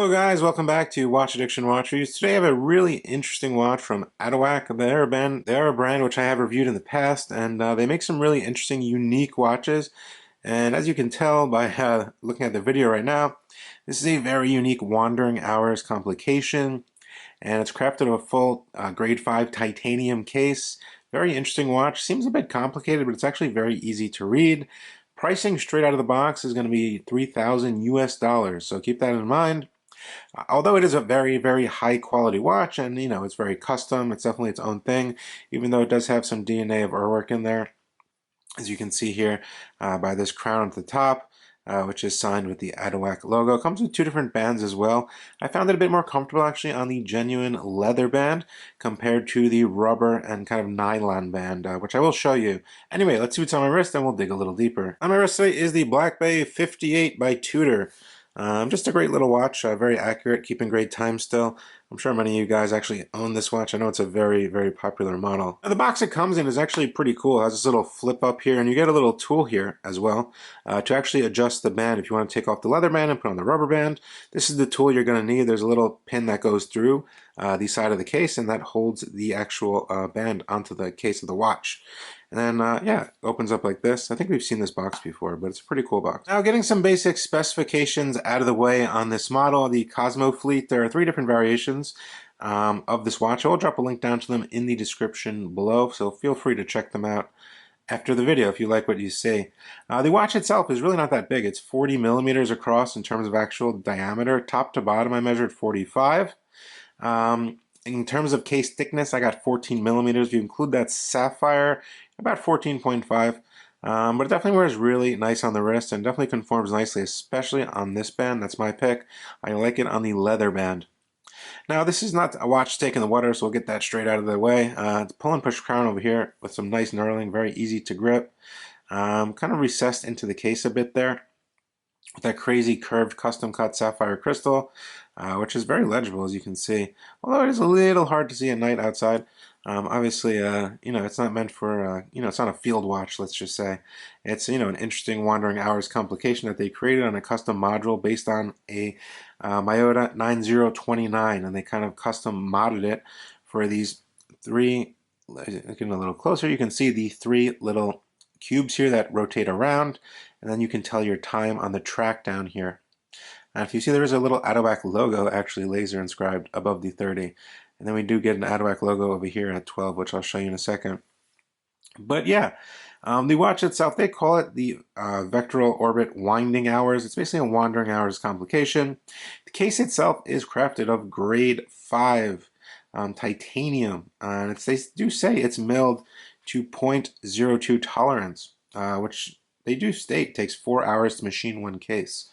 Hello guys, welcome back to Watch Addiction Watch Reviews. Today I have a really interesting watch from Atowak. They're a brand which I have reviewed in the past, and they make some really interesting, unique watches. And as you can tell by looking at the video right now, this is a very unique wandering hours complication, and it's crafted of a full grade 5 titanium case. Very interesting watch. Seems a bit complicated, but it's actually very easy to read. Pricing straight out of the box is going to be 3,000 US dollars, so keep that in mind. Although it is a very, very high quality watch, and it's very custom, it's definitely its own thing, even though it does have some DNA of our work in there, as you can see here by this crown at the top, which is signed with the Atowak logo. It comes with two different bands as well. I found it a bit more comfortable actually on the genuine leather band compared to the rubber and kind of nylon band, which I will show you. Anyway, let's see what's on my wrist and we'll dig a little deeper. On my wrist today is the Black Bay 58 by Tudor. Just a great little watch, very accurate, keeping great time still. I'm sure many of you guys actually own this watch. I know it's a very, very popular model. Now, the box it comes in is actually pretty cool. It has this little flip up here, and you get a little tool here as well to actually adjust the band. If you want to take off the leather band and put on the rubber band, this is the tool you're going to need. There's a little pin that goes through the side of the case, and that holds the actual band onto the case of the watch. And then, yeah, it opens up like this. I think we've seen this box before, but it's a pretty cool box. Now, getting some basic specifications out of the way on this model, the Cosmofleet, there are 3 different variations of this watch. I will drop a link down to them in the description below, so feel free to check them out after the video if you like what you see. The watch itself is really not that big. It's 40 millimeters across in terms of actual diameter. Top to bottom, I measured 45. In terms of case thickness, I got 14 millimeters. If you include that sapphire, about 14.5. But it definitely wears really nice on the wrist and definitely conforms nicely, especially on this band. That's my pick. I like it on the leather band. Now, this is not a watch stake in the water, so we'll get that straight out of the way. It's pull and push crown over here with some nice knurling, very easy to grip. Kind of recessed into the case a bit there with that crazy curved custom cut sapphire crystal, which is very legible, as you can see. Although it is a little hard to see at night outside. Obviously, it's not meant for, it's not a field watch, let's just say. It's, an interesting wandering hours complication that they created on a custom module based on a Miyota 9029, and they kind of custom modded it for these 3, getting a little closer, you can see the 3 little cubes here that rotate around, and then you can tell your time on the track down here. Now, if you see, there is a little Atowak logo actually laser inscribed above the 30. And then we do get an Atowak logo over here at 12, which I'll show you in a second. But yeah, the watch itself, they call it the Vectoral Orbit Winding Hours. It's basically a wandering hours complication. The case itself is crafted of grade 5 titanium. And they do say it's milled to 0.02 tolerance, which they do state takes 4 hours to machine one case.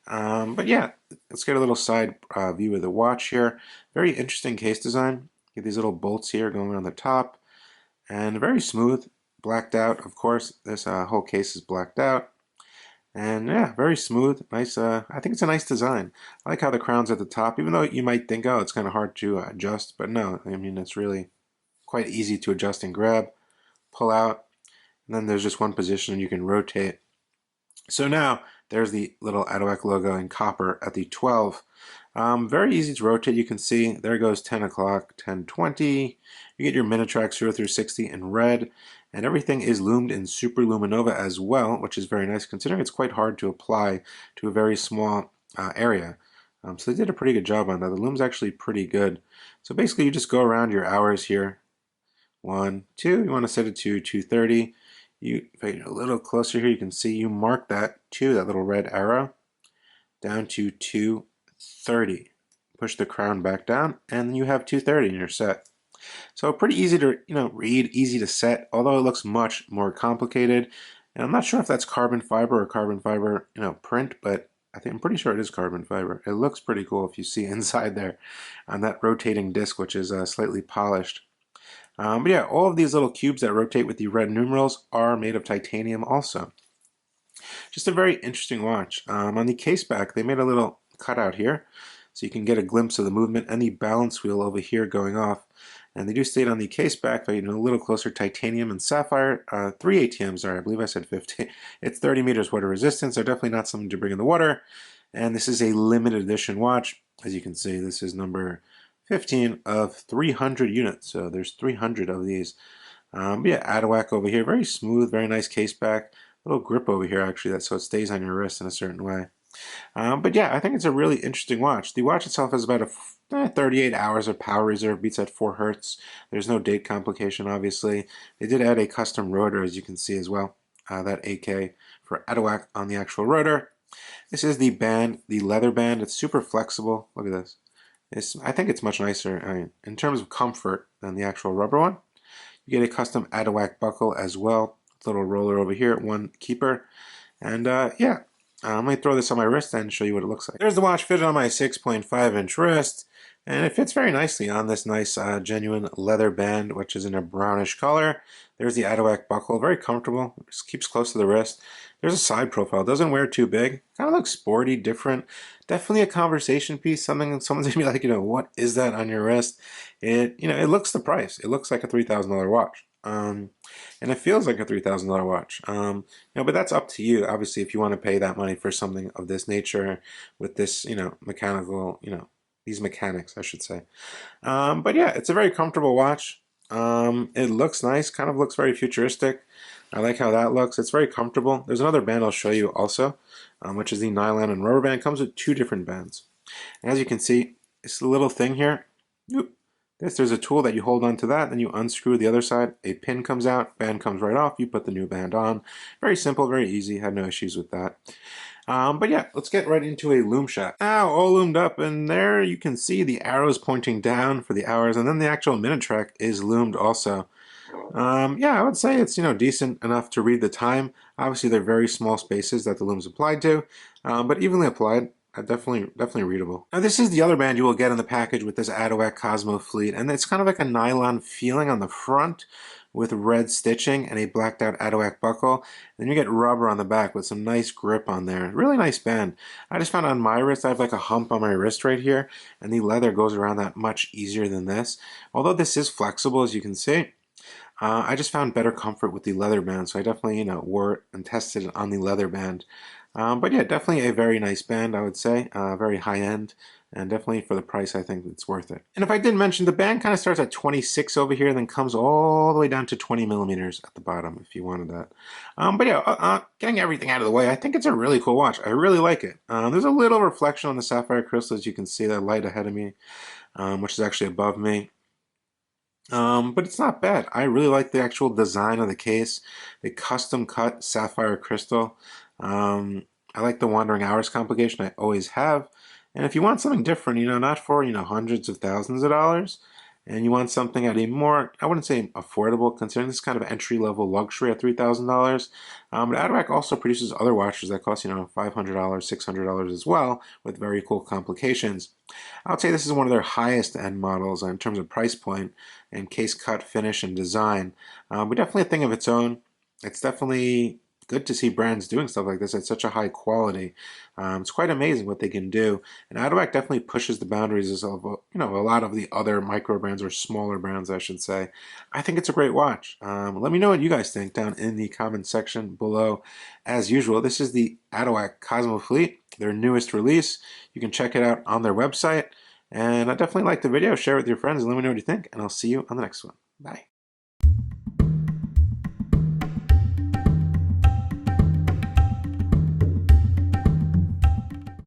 But yeah, let's get a little side view of the watch here. Very interesting case design. Get these little bolts here going on the top, and very smooth, blacked out. Of course, this whole case is blacked out, and yeah, very smooth, nice. I think it's a nice design. I like how the crown's at the top, even though you might think, oh, it's kind of hard to adjust, but no, I mean, it's really quite easy to adjust and grab, pull out, and then there's just one position and you can rotate. So now there's the little Atowak logo in copper at the 12. Very easy to rotate. You can see there goes 10 o'clock, 10:20. You get your minute tracks 0 through 60 in red, and everything is loomed in super luminova as well, which is very nice considering it's quite hard to apply to a very small area. So they did a pretty good job on that. The lume's actually pretty good. So basically you just go around your hours here. 1, 2, you want to set it to 2:30. If I get a little closer here, you can see you mark that 2, that little red arrow, down to 2:30. Push the crown back down, and then you have 2:30 in your set. So pretty easy to read, easy to set, although it looks much more complicated. And I'm not sure if that's carbon fiber or carbon fiber print, but I'm pretty sure it is carbon fiber. It looks pretty cool if you see inside there on that rotating disc, which is slightly polished. But yeah, all of these little cubes that rotate with the red numerals are made of titanium also. Just a very interesting watch. On the case back, they made a little cutout here, so you can get a glimpse of the movement and the balance wheel over here going off. And they do state on the case back, if I get a little closer, titanium and sapphire, 3 ATMs, sorry, I believe I said 50. It's 30 meters water resistance, so definitely not something to bring in the water. And this is a limited edition watch. As you can see, this is number 15 of 300 units. So there's 300 of these. But yeah, Atowak over here, very smooth, very nice case back. Little grip over here actually, so it stays on your wrist in a certain way. But yeah, I think it's a really interesting watch. The watch itself has about 38 hours of power reserve, beats at 4 hertz. There's no date complication, obviously. They did add a custom rotor, as you can see as well. That 8K for Atowak on the actual rotor. This is the band, the leather band. It's super flexible. Look at this. I think it's much nicer, I mean, in terms of comfort than the actual rubber one. You get a custom Atowak buckle as well. Little roller over here, one keeper. And yeah, I'm going to throw this on my wrist and show you what it looks like. There's the watch fitted on my 6.5-inch wrist. And it fits very nicely on this nice genuine leather band, which is in a brownish color. There's the Atowak buckle, very comfortable. It just keeps close to the wrist. There's a side profile, doesn't wear too big. Kind of looks sporty, different. Definitely a conversation piece. Something someone's gonna be like, what is that on your wrist? It looks the price. It looks like a $3,000 watch. And it feels like a $3,000 watch. But that's up to you. Obviously, if you want to pay that money for something of this nature with this, mechanical, these mechanics, I should say. But yeah, it's a very comfortable watch. It looks nice, kind of looks very futuristic. I like how that looks. It's very comfortable. There's another band I'll show you also, which is the nylon and rubber band. It comes with 2 different bands. And as you can see, this little thing here, there's a tool that you hold onto that, then you unscrew the other side, a pin comes out, band comes right off, you put the new band on. Very simple, very easy, had no issues with that. But yeah, let's get right into a loom shot. Now, all loomed up, and there you can see the arrows pointing down for the hours, and then the actual minute track is loomed also. Yeah, I would say it's decent enough to read the time. Obviously, they're very small spaces that the loom's applied to, but evenly applied. Definitely readable. Now this is the other band you will get in the package with this Atowak Cosmofleet, and it's kind of like a nylon feeling on the front with red stitching and a blacked out Atowak buckle. Then you get rubber on the back with some nice grip on there. Really nice band. I just found on my wrist, I have like a hump on my wrist right here, and the leather goes around that much easier than this. Although this is flexible, as you can see. I just found better comfort with the leather band, so I definitely, wore it and tested it on the leather band. But yeah, definitely a very nice band, I would say. Very high end, and definitely for the price, I think it's worth it. And if I did mention, the band kind of starts at 26 over here, then comes all the way down to 20 millimeters at the bottom, if you wanted that. But yeah, getting everything out of the way, I think it's a really cool watch. I really like it. There's a little reflection on the sapphire crystal, as you can see, that light ahead of me, which is actually above me. But it's not bad. I really like the actual design of the case, the custom cut sapphire crystal. I like the wandering hours complication. I always have. And if you want something different, not for, hundreds of thousands of dollars, and you want something at a more, I wouldn't say affordable, considering this kind of entry-level luxury at $3,000. But Atowak also produces other watches that cost, $500, $600 as well, with very cool complications. I would say this is one of their highest end models in terms of price point and case cut, finish, and design. But definitely a thing of its own. It's definitely good to see brands doing stuff like this at such a high quality. It's quite amazing what they can do. And Atowak definitely pushes the boundaries of a lot of the other micro brands, or smaller brands, I should say. I think it's a great watch. Let me know what you guys think down in the comment section below. As usual, this is the Atowak Cosmofleet, their newest release. You can check it out on their website. And I definitely like the video. Share it with your friends and let me know what you think. And I'll see you on the next one. Bye.